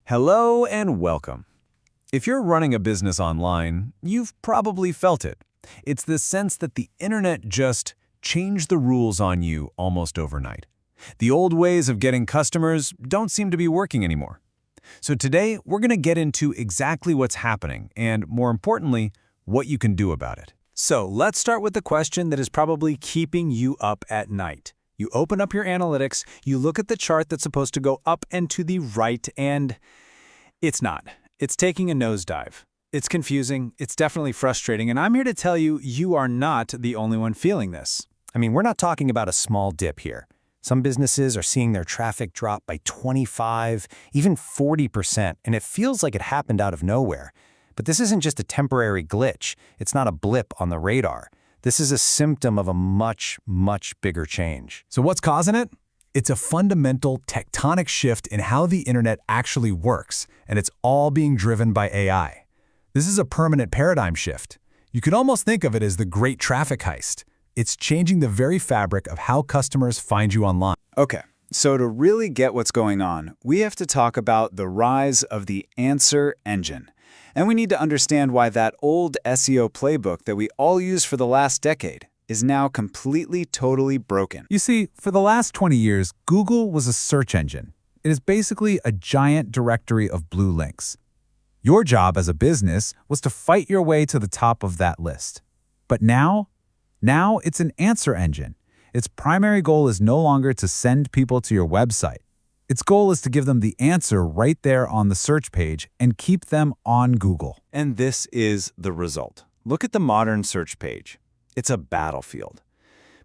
Hello and welcome. If you're running a business online, you've probably felt it. It's this sense that the internet just changed the rules on you almost overnight. The old ways of getting customers don't seem to be working anymore. So today, we're going to get into exactly what's happening and, more importantly, what you can do about it. So let's start with the question that is probably keeping you up at night. You open up your analytics, you look at the chart that's supposed to go up and to the right, and it's not. It's taking a nosedive. It's confusing, it's definitely frustrating, and I'm here to tell you, you are not the only one feeling this. I mean, we're not talking about a small dip here. Some businesses are seeing their traffic drop by 25, even 40%, and it feels like it happened out of nowhere. But this isn't just a temporary glitch. It's not a blip on the radar. This is a symptom of a much, much bigger change. So what's causing it? It's a fundamental tectonic shift in how the internet actually works, and it's all being driven by AI. This is a permanent paradigm shift. You could almost think of it as the great traffic heist. It's changing the very fabric of how customers find you online. Okay, so to really get what's going on, we have to talk about the rise of the answer engine. And we need to understand why that old SEO playbook that we all use for the last decade is now completely, totally broken. You see, for the last 20 years, Google was a search engine. It is basically a giant directory of blue links. Your job as a business was to fight your way to the top of that list. But now it's an answer engine. Its primary goal is no longer to send people to your website. Its goal is to give them the answer right there on the search page and keep them on Google. And this is the result. Look at the modern search page. It's a battlefield.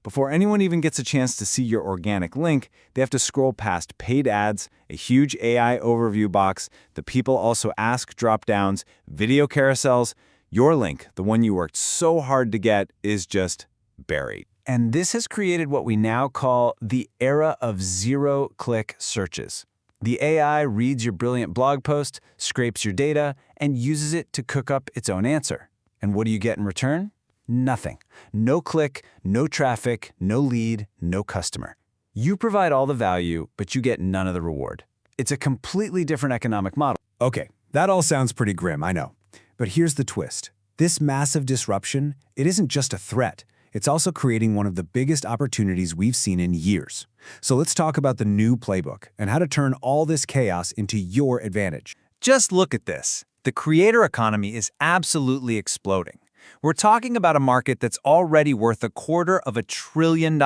Before anyone even gets a chance to see your organic link, they have to scroll past paid ads, a huge AI overview box, the people also ask drop-downs, video carousels. Your link, the one you worked so hard to get, is just buried. And this has created what we now call the era of zero-click searches. The AI reads your brilliant blog post, scrapes your data, and uses it to cook up its own answer. And what do you get in return? Nothing. No click, no traffic, no lead, no customer. You provide all the value, but you get none of the reward. It's a completely different economic model. Okay, that all sounds pretty grim, I know. But here's the twist. This massive disruption, it isn't just a threat. It's also creating one of the biggest opportunities we've seen in years. So let's talk about the new playbook and how to turn all this chaos into your advantage. Just look at this. The creator economy is absolutely exploding. We're talking about a market that's already worth $250 billion.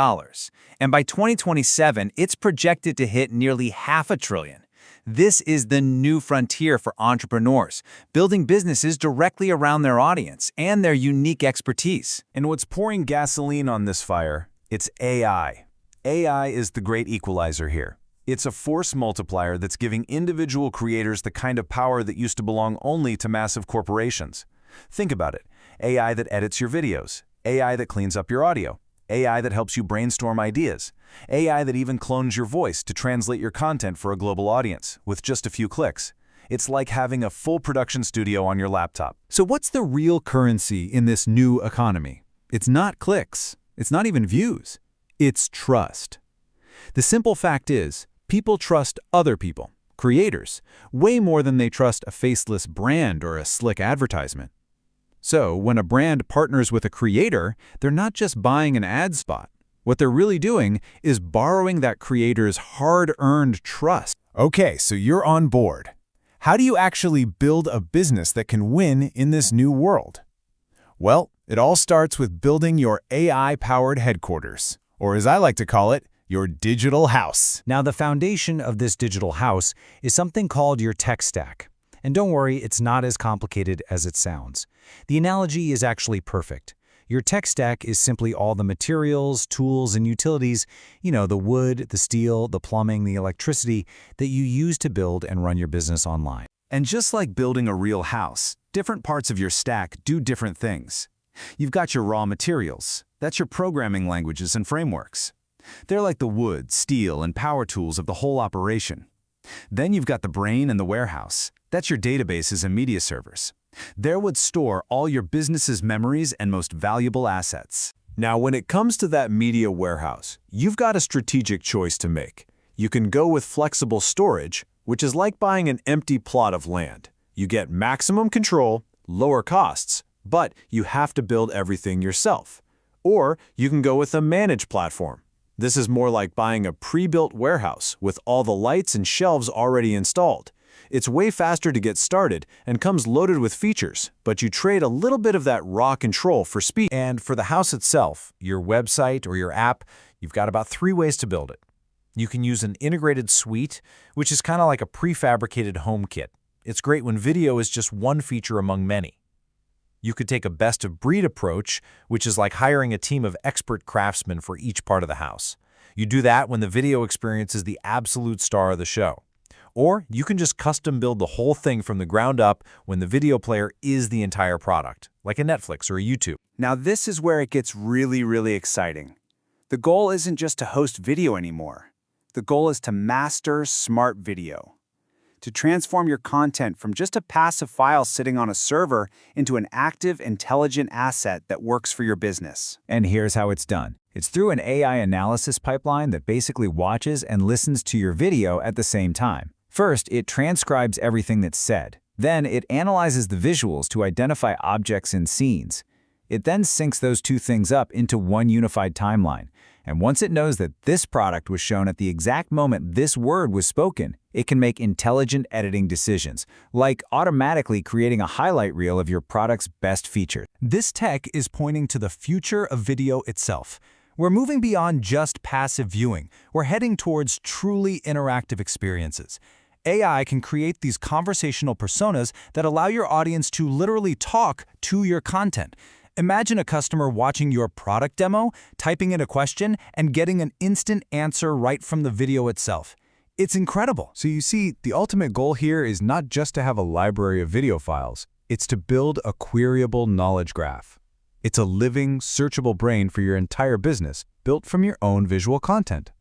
And by 2027, it's projected to hit nearly $500 billion. This is the new frontier for entrepreneurs, building businesses directly around their audience and their unique expertise. And what's pouring gasoline on this fire? It's AI. AI is the great equalizer here. It's a force multiplier that's giving individual creators the kind of power that used to belong only to massive corporations. Think about it. AI that edits your videos, AI that cleans up your audio, AI that helps you brainstorm ideas, AI that even clones your voice to translate your content for a global audience with just a few clicks. It's like having a full production studio on your laptop. So what's the real currency in this new economy? It's not clicks. It's not even views. It's trust. The simple fact is, people trust other people, creators, way more than they trust a faceless brand or a slick advertisement. So when a brand partners with a creator, they're not just buying an ad spot. What they're really doing is borrowing that creator's hard-earned trust. Okay, so you're on board. How do you actually build a business that can win in this new world? Well, it all starts with building your AI-powered headquarters, or as I like to call it, your digital house. Now, the foundation of this digital house is something called your tech stack. And don't worry, it's not as complicated as it sounds. The analogy is actually perfect. Your tech stack is simply all the materials, tools, and utilities, the wood, the steel, the plumbing, the electricity that you use to build and run your business online. And just like building a real house, different parts of your stack do different things. You've got your raw materials. That's your programming languages and frameworks. They're like the wood, steel, and power tools of the whole operation. Then you've got the brain and the warehouse. That's your databases and media servers. There would store all your business's memories and most valuable assets. Now, when it comes to that media warehouse, you've got a strategic choice to make. You can go with flexible storage, which is like buying an empty plot of land. You get maximum control, lower costs, but you have to build everything yourself. Or you can go with a managed platform. This is more like buying a pre-built warehouse with all the lights and shelves already installed. It's way faster to get started and comes loaded with features, but you trade a little bit of that raw control for speed. And for the house itself, your website or your app, you've got about 3 ways to build it. You can use an integrated suite, which is kind of like a prefabricated home kit. It's great when video is just one feature among many. You could take a best-of-breed approach, which is like hiring a team of expert craftsmen for each part of the house. You do that when the video experience is the absolute star of the show. Or you can just custom build the whole thing from the ground up when the video player is the entire product, like a Netflix or a YouTube. Now this is where it gets really exciting. The goal isn't just to host video anymore. The goal is to master smart video. To transform your content from just a passive file sitting on a server into an active, intelligent asset that works for your business. And here's how it's done. It's through an AI analysis pipeline that basically watches and listens to your video at the same time. First, it transcribes everything that's said. Then, it analyzes the visuals to identify objects and scenes. It then syncs those two things up into one unified timeline. And once it knows that this product was shown at the exact moment this word was spoken, it can make intelligent editing decisions, like automatically creating a highlight reel of your product's best features. This tech is pointing to the future of video itself. We're moving beyond just passive viewing. We're heading towards truly interactive experiences. AI can create these conversational personas that allow your audience to literally talk to your content. Imagine a customer watching your product demo, typing in a question, and getting an instant answer right from the video itself. It's incredible. So you see, the ultimate goal here is not just to have a library of video files. It's to build a queryable knowledge graph. It's a living, searchable brain for your entire business, built from your own visual content.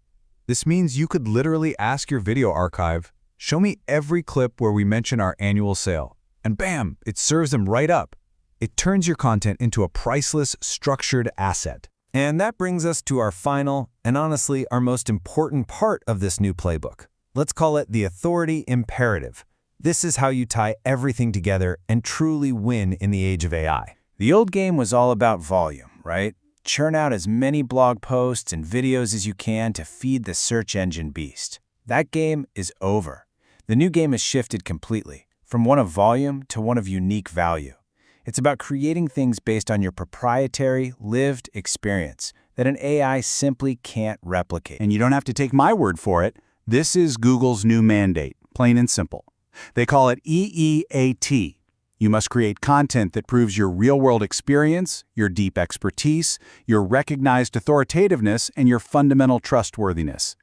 This means you could literally ask your video archive, show me every clip where we mention our annual sale, and bam, it serves them right up. It turns your content into a priceless, structured asset. And that brings us to our final, and honestly, our most important part of this new playbook. Let's call it the authority imperative. This is how you tie everything together and truly win in the age of AI. The old game was all about volume, right? Churn out as many blog posts and videos as you can to feed the search engine beast. That game is over. The new game has shifted completely, from one of volume to one of unique value. It's about creating things based on your proprietary, lived experience that an AI simply can't replicate. And you don't have to take my word for it. This is Google's new mandate, plain and simple. They call it EEAT. You must create content that proves your real-world experience, your deep expertise, your recognized authoritativeness, and your fundamental trustworthiness.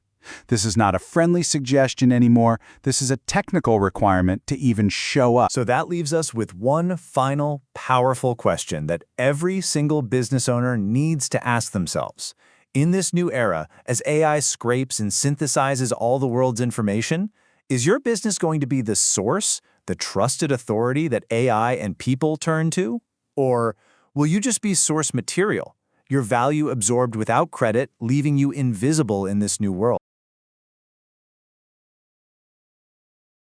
This is not a friendly suggestion anymore. This is a technical requirement to even show up. So that leaves us with one final, powerful question that every single business owner needs to ask themselves. In this new era, as AI scrapes and synthesizes all the world's information, is your business going to be the source, the trusted authority that AI and people turn to? Or will you just be source material, your value absorbed without credit, leaving you invisible in this new world?